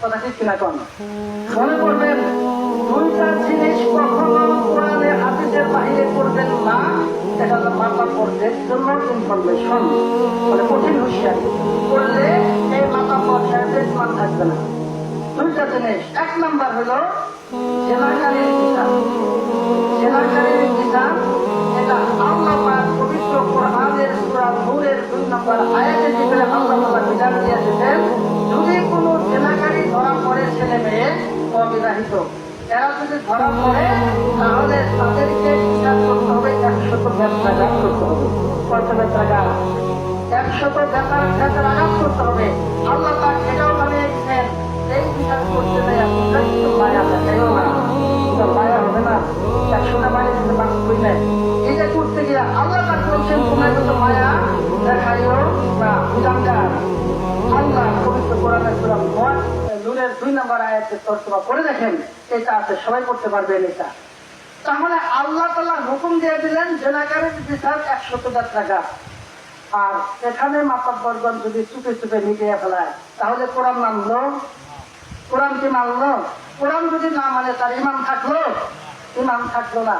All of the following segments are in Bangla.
কথা ঠিক কিনা কোন মনে করবেন দুইটা জিনিস কখনো কোরআনে হাদিসের বাইরে করবেন না। এটা হলো মাথা পর্যায়ের জন্য ইনফরমেশন, মানে কঠিন হুঁশিয়ারি করলে এই মাথা পর্যায়ের মান থাকবে না। দুইটা জিনিস, এক নাম্বার হলো জেনাকারীর বিধান। জেনাকারীর বিধান এটা আল্লাহ পাক পবিত্র কোরআনের সূরা নূরের 2 নম্বর আয়াতের ভিতরে আল্লাহ তাআলা বিধান দিয়েছেন, যদি কোনো জেনাকারী ধরা পড়ে, ছেলে মেয়ে অবিবাহিত, এরা যদি ধরা পড়ে তাহলে তাদেরকে বিচার করতে হবে 100 বেত্রাঘাত করতে হবে। কত বেত্রাঘাত? 100 বেত্রাঘাত করতে হবে। আল্লাহ পাক এটাও জানিয়ে দিচ্ছেন, এই বিচার করতে দেয় আপনারা একটু মায়া দেখাইও না, মায়া হবে না। 100টা মায়া দিতে বাকি নেই। এটা করতে গিয়ে আল্লাহ পাক বলছেন, তোমার যত মায়া দেখাইও না। বিধানকার আল্লাহ পবিত্র কোরআনের সূরা নূরের 2 নম্বর আয়াতের তর্জমা করে দেখেন, এটা আছে, সবাই করতে পারবেন এটা। তাহলে আল্লাহ তাআলা হুকুম দিয়ে দিলেন জেনাকারীর বিচার 100 বেত্রাঘাত। আর এখানে মাতাব্বরগণ যদি চুপে চুপে মিটিয়ে ফেলায় তাহলে কোরআন মানলো? কোরআন কি মানলো? কোরআন যদি না মানে তার ইমান থাকলো? ইমান থাকলো না,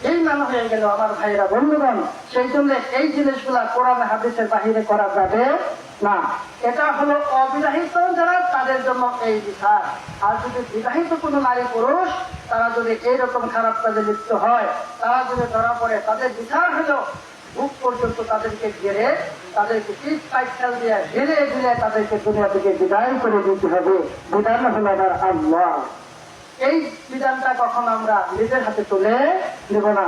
এই মান হয়ে গেল আমার ভাইরা বন্ধুগণ। সেই জন্য এই জিনিসগুলা কোরআন হাদিসের বাহিরে করা যাবে না। এটা হলো অবিবাহিত যারা, তাদের জন্য এই বিচার। আর যদি বিবাহিত কোনো নারী পুরুষ তারা যদি এইরকম খারাপ কাজে লিপ্ত হয়, তারা যদি ধরা পড়ে, তাদের বিচার হলো বুক পর্যন্ত তাদেরকে ঘিরে, তাদেরকে পিঠ পাইখাল দিয়ে ঘিরে ঘিরে তাদেরকে দুনিয়া থেকে বিদায় করে দিতে হবে। বিধান হলো আমার আল্লাহ। এই বিধানটা কখন আমরা নিজের হাতে তুলে নেব না।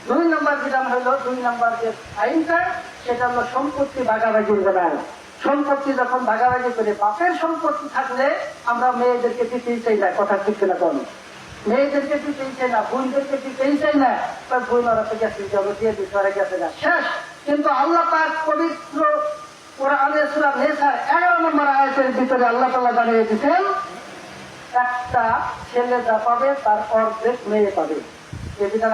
2 নম্বর বিধান হলো, 2 নম্বর যে আইনটা, সেটা হলো সম্পত্তি ভাগাভাগির বেলায়। সম্পত্তি যখন ভাগাভাগি করে, বাপের সম্পত্তি থাকলে আমরা মেয়েদেরকে দিতেই চাই না, কথা ঠিক না কোন মেয়েদেরকে দিতেই চাই না, বোনদেরকে দিতেই চাই না। বোন ওরা তো গেছে, জগৎ দিয়ে দিতে ওরা গেছে না, শেষ। কিন্তু আল্লাহ পাক পবিত্র কোরআনের সূরা নিসার 11 নম্বর আয়াতের ভিতরে আল্লাহ তাআলা জানিয়ে দিয়েছেন, একটা ছেলে যা পাবে তার অর্ধেক মেয়ে পাবে। এই বিধান